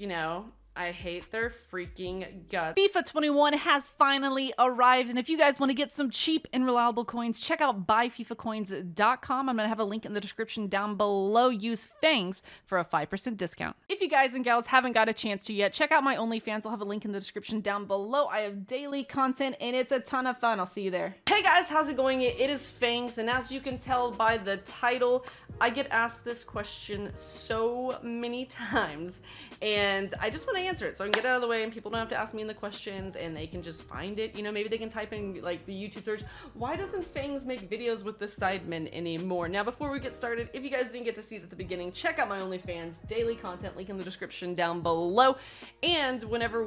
you know, I hate their freaking guts. FIFA 21 has finally arrived, and if you guys want to get some cheap and reliable coins, check out buyfifacoins.com. I'm going to have a link in the description down below. Use FANGS for a 5% discount. If you guys and gals haven't got a chance to yet, check out my OnlyFans. I'll have a link in the description down below. I have daily content, and it's a ton of fun. I'll see you there. Hey guys, how's it going? It is Fangs, and as you can tell by the title, I get asked this question so many times, and I just want to answer it so I can get it out of the way and people don't have to ask me the questions and they can just find it. You know, maybe they can type in like the YouTube search, why doesn't Fangs make videos with the sidemen anymore? Now, before we get started, if you guys didn't get to see it at the beginning, check out my OnlyFans daily content, link in the description down below. And whenever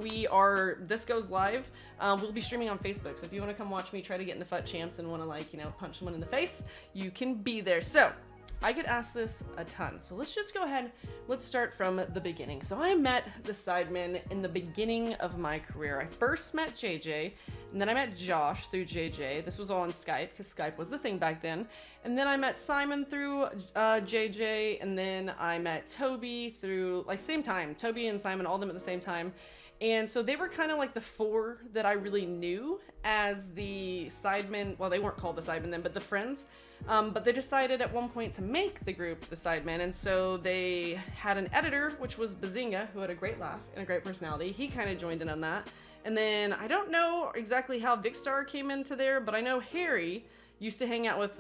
this goes live, we'll be streaming on Facebook. So if you want to come watch me try to get into FUT champs and want to, like, you know, punch someone in the face, you can be there. So I get asked this a ton, so let's just go ahead, let's start from the beginning. So I met the sidemen in the beginning of my career. I first met JJ, and then I met Josh through JJ. This was all on Skype, because Skype was the thing back then. And then I met Simon through JJ, and then I met Toby through, like, same time. Toby and Simon, all of them at the same time. And so they were kind of like the four that I really knew as the sidemen. Well, they weren't called the sidemen then, but the friends. But they decided at one point to make the group the sidemen, and so they had an editor, which was Bazinga, who had a great laugh and a great personality. He kind of joined in on that. And then I don't know exactly how Vicstar came into there, but I know Harry used to hang out with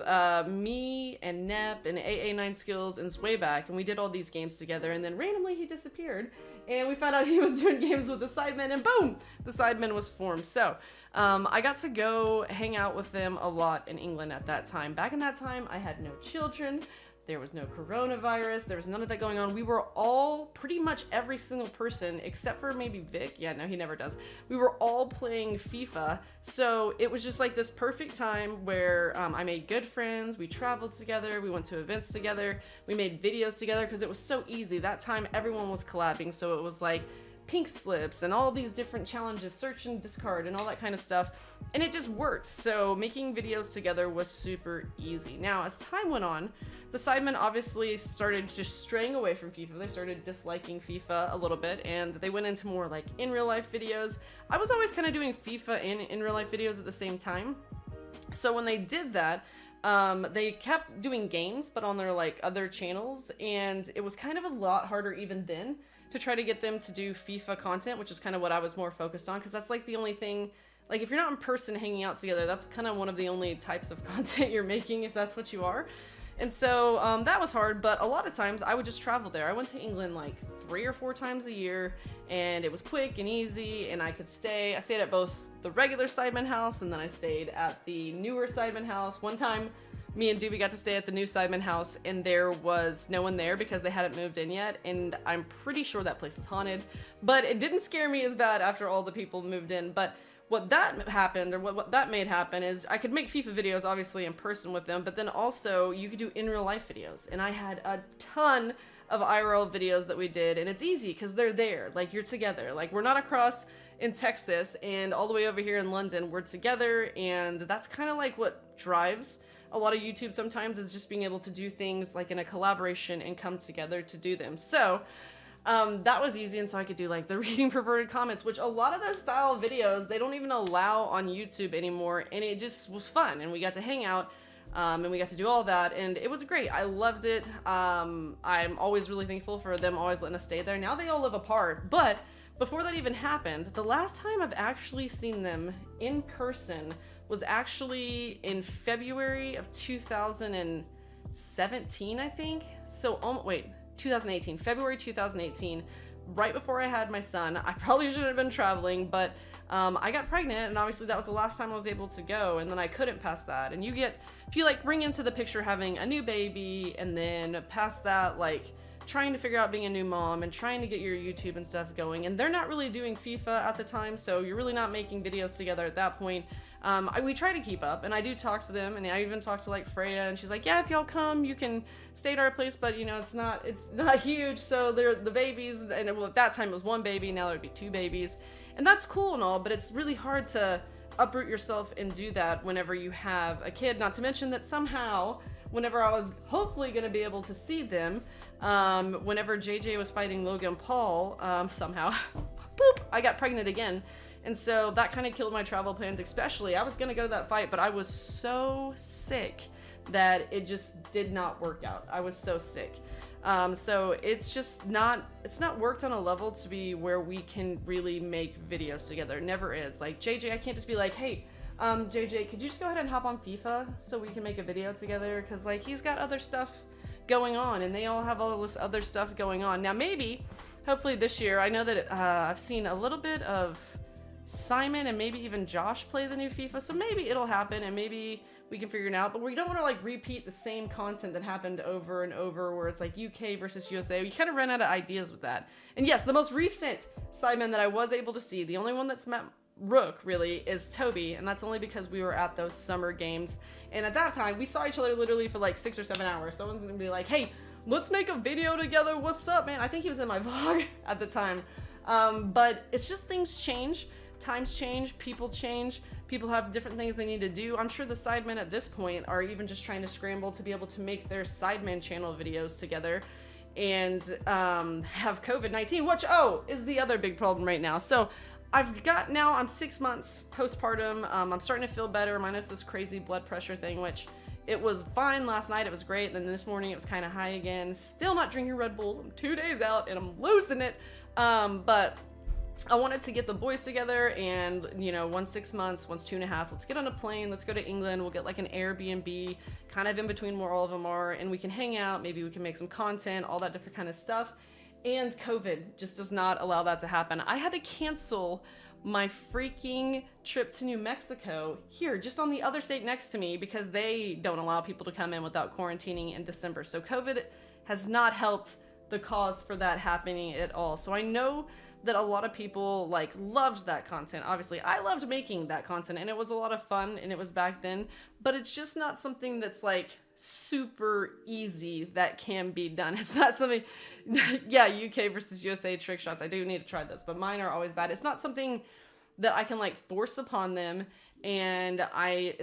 me and Nep and AA9 Skills and Swayback, and we did all these games together, and then randomly he disappeared, and we found out he was doing games with the sidemen, and boom, the sidemen was formed. So I got to go hang out with them a lot in England at that time. Back in that time, I had no children. There was no coronavirus. There was none of that going on. We were all, pretty much every single person, except for maybe Vic. Yeah, no, he never does. We were all playing FIFA. So it was just like this perfect time where I made good friends. We traveled together. We went to events together. We made videos together because it was so easy. That time, everyone was collabing. So it was like pink slips and all these different challenges, search and discard and all that kind of stuff, and it just worked. So making videos together was super easy. Now, as time went on, the sidemen obviously started just straying away from FIFA. They started disliking FIFA a little bit, and they went into more like in real life videos. I was always kind of doing FIFA and in real life videos at the same time. So when they did that, they kept doing games, but on their like other channels, and it was kind of a lot harder even then to try to get them to do FIFA content, which is kind of what I was more focused on, because that's like the only thing, like if you're not in person hanging out together, that's kind of one of the only types of content you're making, if that's what you are. And so that was hard, but a lot of times I would just travel there. I went to England like 3 or 4 times a year, and it was quick and easy, and I stayed at both the regular Sidemen house, and then I stayed at the newer Sidemen house. One time, me and Doobie got to stay at the new Sidemen house, and there was no one there because they hadn't moved in yet, and I'm pretty sure that place is haunted, but it didn't scare me as bad after all the people moved in. But what that happened, or what that made happen, is I could make FIFA videos obviously in person with them, but then also you could do in real life videos, and I had a ton of IRL videos that we did, and it's easy because they're there, like you're together, like we're not across in Texas and all the way over here in London, we're together, and that's kind of like what drives a lot of YouTube sometimes, is just being able to do things like in a collaboration and come together to do them. So that was easy, and so I could do like the reading perverted comments, which a lot of those style videos they don't even allow on YouTube anymore, and it just was fun, and we got to hang out and we got to do all that, and it was great. I loved it. I'm always really thankful for them always letting us stay there. Now they all live apart, but before that even happened, the last time I've actually seen them in person was actually in February of 2017, I think. So, wait, 2018, February 2018, right before I had my son. I probably shouldn't have been traveling, but I got pregnant, and obviously that was the last time I was able to go, and then I couldn't pass that. And if you like bring into the picture having a new baby, and then past that, like trying to figure out being a new mom and trying to get your YouTube and stuff going, and they're not really doing FIFA at the time, so you're really not making videos together at that point. We try to keep up, and I do talk to them, and I even talk to like Freya, and she's like, yeah, if y'all come, you can stay at our place, but you know, it's not huge, so they're the babies, and well, at that time it was 1 baby, now there'd be 2 babies, and that's cool and all, but it's really hard to uproot yourself and do that whenever you have a kid, not to mention that somehow, whenever I was hopefully going to be able to see them, Whenever JJ was fighting Logan Paul, somehow, boop, I got pregnant again. And so that kind of killed my travel plans, especially. I was going to go to that fight, but I was so sick that it just did not work out. I was so sick. So it's just not, it's not worked on a level to be where we can really make videos together. It never is. Like, JJ, I can't just be like, hey, JJ, could you just go ahead and hop on FIFA so we can make a video together? Because, like, he's got other stuff going on, and they all have all this other stuff going on. Now, maybe, hopefully this year, I know that I've seen a little bit of Simon and maybe even Josh play the new FIFA, so maybe it'll happen, and maybe we can figure it out. But we don't want to, like, repeat the same content that happened over and over, where it's like UK versus USA. We kind of ran out of ideas with that. And yes, the most recent sidemen that I was able to see, the only one that's met Rook really is Toby, and that's only because we were at those summer games, and at that time we saw each other literally for like 6 or 7 hours. Someone's gonna be like, hey, let's make a video together, what's up, man? I think he was in my vlog at the time. But it's just, things change, times change, people have different things they need to do. I'm sure the sidemen at this point are even just trying to scramble to be able to make their sidemen channel videos together, and have COVID-19, which is the other big problem right now. So I'm 6 months postpartum. I'm starting to feel better, minus this crazy blood pressure thing, which it was fine last night. It was great. And then this morning it was kind of high again. Still not drinking Red Bulls. I'm 2 days out and I'm losing it. But I wanted to get the boys together, and, you know, one's 6 months, one's 2.5. Let's get on a plane. Let's go to England. We'll get like an Airbnb kind of in between where all of them are, and we can hang out. Maybe we can make some content, all that different kind of stuff. And COVID just does not allow that to happen. I had to cancel my freaking trip to New Mexico, here, just on the other state next to me, because they don't allow people to come in without quarantining in December. So COVID has not helped the cause for that happening at all. So I know that a lot of people, like, loved that content. Obviously, I loved making that content, and it was a lot of fun, and it was back then, but it's just not something that's, like, super easy that can be done. It's not something, yeah, UK versus USA trick shots, I do need to try this, but mine are always bad. It's not something that I can, like, force upon them, and I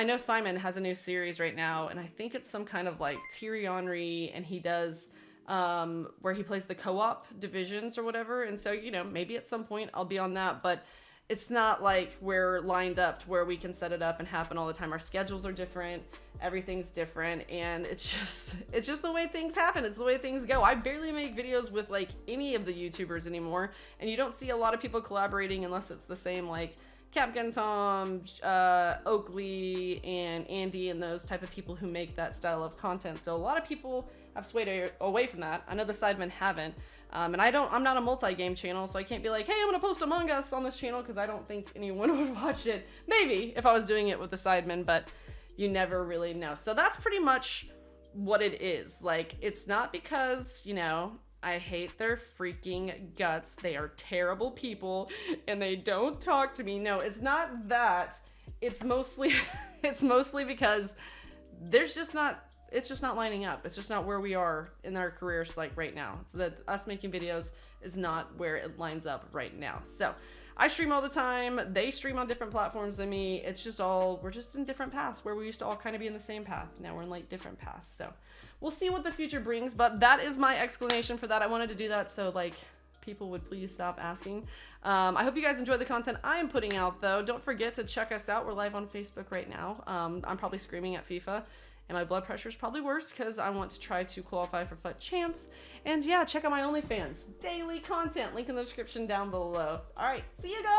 know Simon has a new series right now, and I think it's some kind of, like, Thierry Henry, and he does where he plays the co-op divisions or whatever, and so, you know, maybe at some point I'll be on that, but it's not like we're lined up to where we can set it up and happen all the time. Our schedules are different, everything's different, and it's just the way things happen. It's the way things go. I barely make videos with, like, any of the YouTubers anymore, and you don't see a lot of people collaborating unless it's the same, like Capgun Tom, Oakley, and Andy, and those type of people who make that style of content. So a lot of people have swayed away from that. I know the sidemen haven't. And I'm not a multi-game channel, so I can't be like, hey, I'm gonna post Among Us on this channel, because I don't think anyone would watch it. Maybe if I was doing it with the sidemen, but you never really know. So that's pretty much what it is. Like, it's not because, you know, I hate their freaking guts. They are terrible people and they don't talk to me. No, it's not that. It's mostly because it's just not lining up. It's just not where we are in our careers, like, right now. So that us making videos is not where it lines up right now. So I stream all the time. They stream on different platforms than me. It's just we're just in different paths, where we used to all kind of be in the same path. Now we're in, like, different paths. So we'll see what the future brings, but that is my explanation for that. I wanted to do that so, like, people would please stop asking. I hope you guys enjoy the content I am putting out, though. Don't forget to check us out. We're live on Facebook right now. I'm probably screaming at FIFA, and my blood pressure is probably worse because I want to try to qualify for FUT Champs. And yeah, check out my OnlyFans. Daily content. Link in the description down below. All right, see you guys.